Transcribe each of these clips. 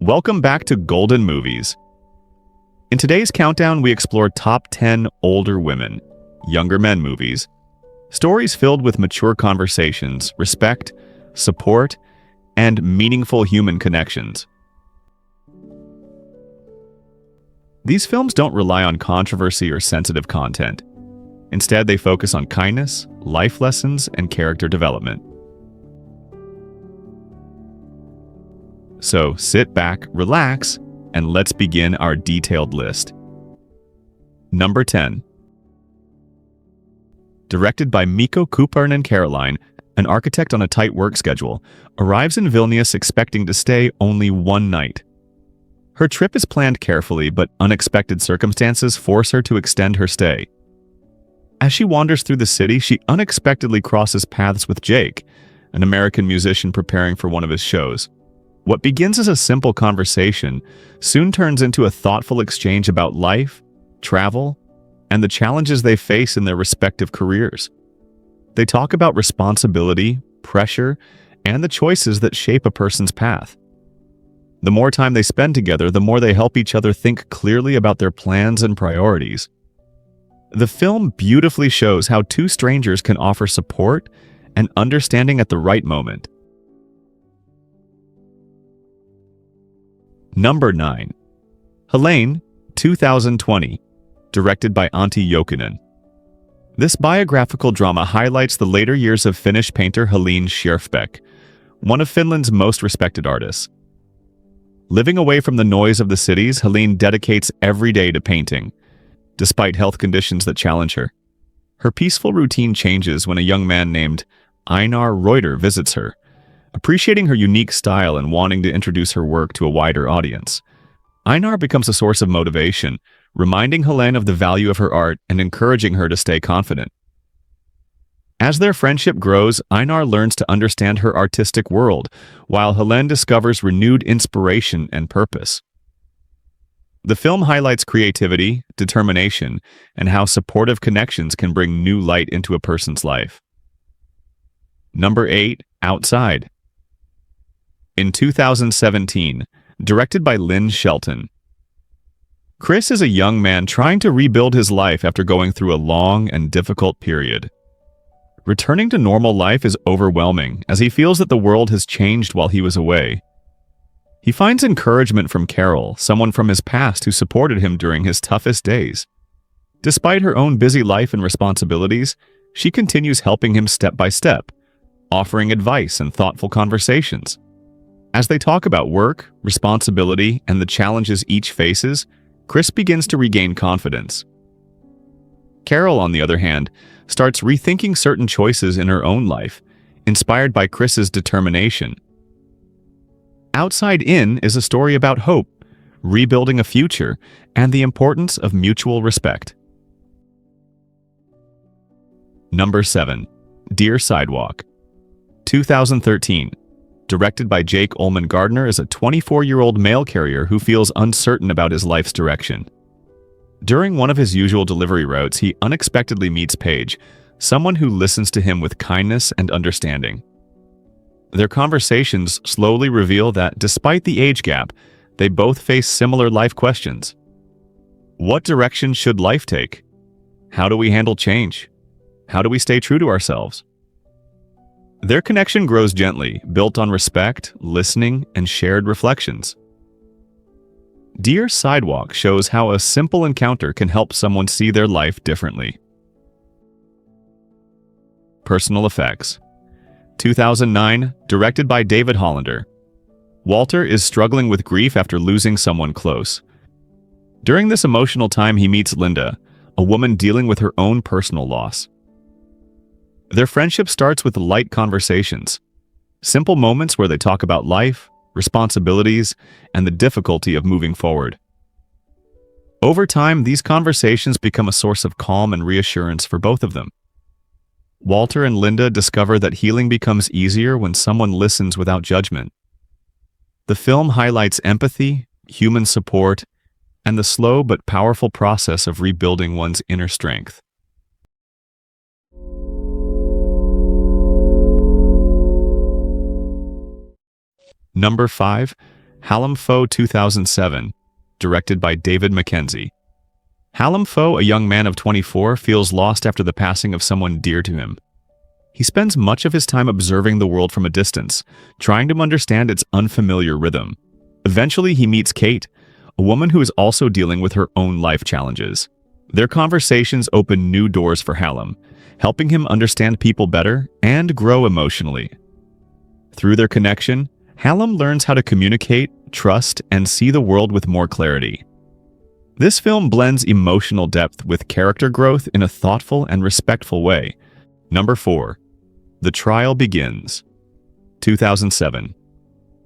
Welcome back to Golden Movies. In today's countdown, we explore top 10 older women, younger men movies. Stories filled with mature conversations, respect, support, and meaningful human connections. These films don't rely on controversy or sensitive content. Instead, they focus on kindness, life lessons, and character development. So sit back, relax, and let's begin our detailed list. Number 10. Directed by Mikko Kuparinen and Caroline, an architect on a tight work schedule, arrives in Vilnius expecting to stay only one night. Her trip is planned carefully, but unexpected circumstances force her to extend her stay. As she wanders through the city, she unexpectedly crosses paths with Jake, an American musician preparing for one of his shows. What begins as a simple conversation soon turns into a thoughtful exchange about life, travel, and the challenges they face in their respective careers. They talk about responsibility, pressure, and the choices that shape a person's path. The more time they spend together, the more they help each other think clearly about their plans and priorities. The film beautifully shows how two strangers can offer support and understanding at the right moment. Number 9. Helene, 2020, directed by Antti Jokinen. This biographical drama highlights the later years of Finnish painter Helene Schjerfbeck, one of Finland's most respected artists. Living away from the noise of the cities, Helene dedicates every day to painting, despite health conditions that challenge her. Her peaceful routine changes when a young man named Einar Reuter visits her, appreciating her unique style and wanting to introduce her work to a wider audience. Einar becomes a source of motivation, reminding Helene of the value of her art and encouraging her to stay confident. As their friendship grows, Einar learns to understand her artistic world, while Helene discovers renewed inspiration and purpose. The film highlights creativity, determination, and how supportive connections can bring new light into a person's life. Number 8. Outside. In 2017, directed by Lynn Shelton. Chris is a young man trying to rebuild his life after going through a long and difficult period. Returning to normal life is overwhelming, as he feels that the world has changed while he was away. He finds encouragement from Carol, someone from his past who supported him during his toughest days. Despite her own busy life and responsibilities, she continues helping him step by step, offering advice and thoughtful conversations. As they talk about work, responsibility, and the challenges each faces, Chris begins to regain confidence. Carol, on the other hand, starts rethinking certain choices in her own life, inspired by Chris's determination. Outside In is a story about hope, rebuilding a future, and the importance of mutual respect. Number 7. Dear Sidewalk. 2013. Directed by Jake Ullman Gardner, is a 24-year-old mail carrier who feels uncertain about his life's direction. During one of his usual delivery routes, he unexpectedly meets Paige, someone who listens to him with kindness and understanding. Their conversations slowly reveal that, despite the age gap, they both face similar life questions. What direction should life take? How do we handle change? How do we stay true to ourselves? Their connection grows gently, built on respect, listening, and shared reflections. Dear Sidewalk shows how a simple encounter can help someone see their life differently. Personal Effects. 2009, directed by David Hollander. Walter is struggling with grief after losing someone close. During this emotional time, he meets Linda, a woman dealing with her own personal loss. Their friendship starts with light conversations, simple moments where they talk about life, responsibilities, and the difficulty of moving forward. Over time, these conversations become a source of calm and reassurance for both of them. Walter and Linda discover that healing becomes easier when someone listens without judgment. The film highlights empathy, human support, and the slow but powerful process of rebuilding one's inner strength. Number 5. Hallam Foe 2007, directed by David Mackenzie. Hallam Foe, a young man of 24, feels lost after the passing of someone dear to him. He spends much of his time observing the world from a distance, trying to understand its unfamiliar rhythm. Eventually, he meets Kate, a woman who is also dealing with her own life challenges. Their conversations open new doors for Hallam, helping him understand people better and grow emotionally. Through their connection, Hallam learns how to communicate, trust, and see the world with more clarity. This film blends emotional depth with character growth in a thoughtful and respectful way. Number 4. The Trial Begins. 2007.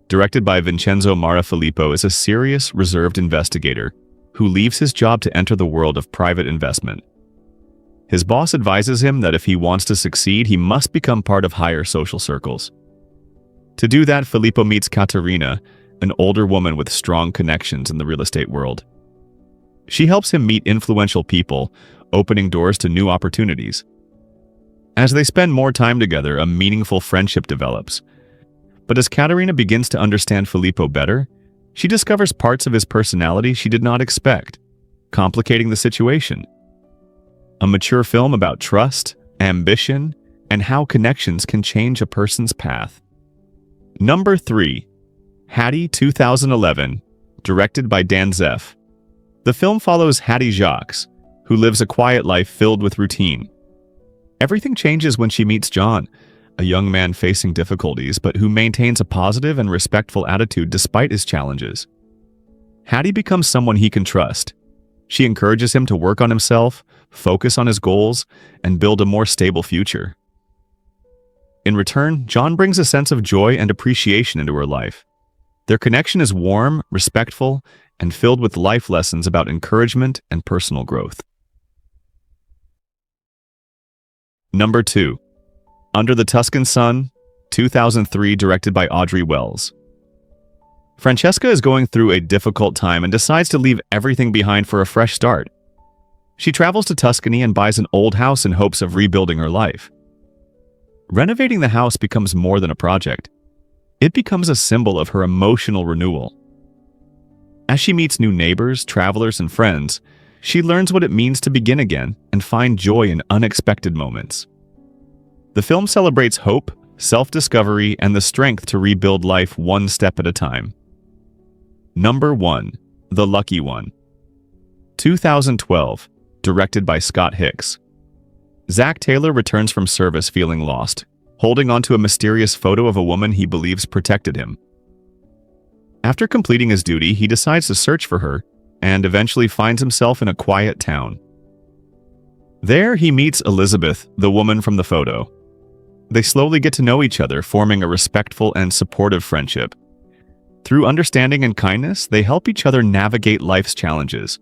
Directed by Vincenzo Marafilippo, is a serious, reserved investigator who leaves his job to enter the world of private investment. His boss advises him that if he wants to succeed, he must become part of higher social circles. To do that, Filippo meets Caterina, an older woman with strong connections in the real estate world. She helps him meet influential people, opening doors to new opportunities. As they spend more time together, a meaningful friendship develops. But as Caterina begins to understand Filippo better, she discovers parts of his personality she did not expect, complicating the situation. A mature film about trust, ambition, and how connections can change a person's path. Number 3. Hattie 2011, directed by Dan Zeff. The film follows Hattie Jacques, who lives a quiet life filled with routine. Everything changes when she meets John, a young man facing difficulties but who maintains a positive and respectful attitude despite his challenges. Hattie becomes someone he can trust. She encourages him to work on himself, focus on his goals, and build a more stable future. In return, John brings a sense of joy and appreciation into her life. Their connection is warm, respectful, and filled with life lessons about encouragement and personal growth. Number 2. Under the Tuscan Sun, 2003, directed by Audrey Wells. Francesca is going through a difficult time and decides to leave everything behind for a fresh start. She travels to Tuscany and buys an old house in hopes of rebuilding her life. Renovating the house becomes more than a project. It becomes a symbol of her emotional renewal. As she meets new neighbors, travelers, and friends, she learns what it means to begin again and find joy in unexpected moments. The film celebrates hope, self-discovery, and the strength to rebuild life one step at a time. Number 1. The Lucky One. 2012, directed by Scott Hicks. Zach Taylor returns from service feeling lost, holding onto a mysterious photo of a woman he believes protected him. After completing his duty, he decides to search for her and eventually finds himself in a quiet town. There, he meets Elizabeth, the woman from the photo. They slowly get to know each other, forming a respectful and supportive friendship. Through understanding and kindness, they help each other navigate life's challenges.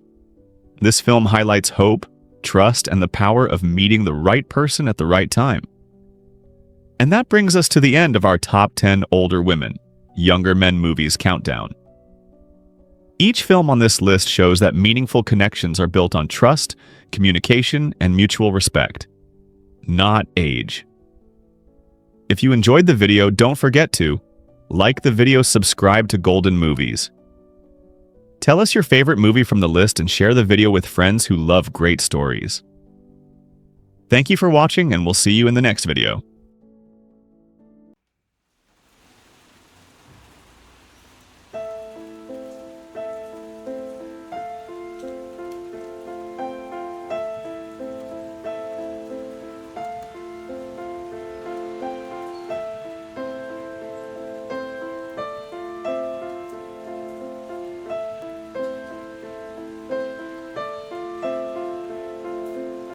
This film highlights hope, trust, and the power of meeting the right person at the right time. And that brings us to the end of our top 10 older women, younger men movies countdown. Each film on this list shows that meaningful connections are built on trust, communication, and mutual respect, not age. If you enjoyed the video, don't forget to like the video, subscribe to Golden Movies. Tell us your favorite movie from the list and share the video with friends who love great stories. Thank you for watching, and we'll see you in the next video.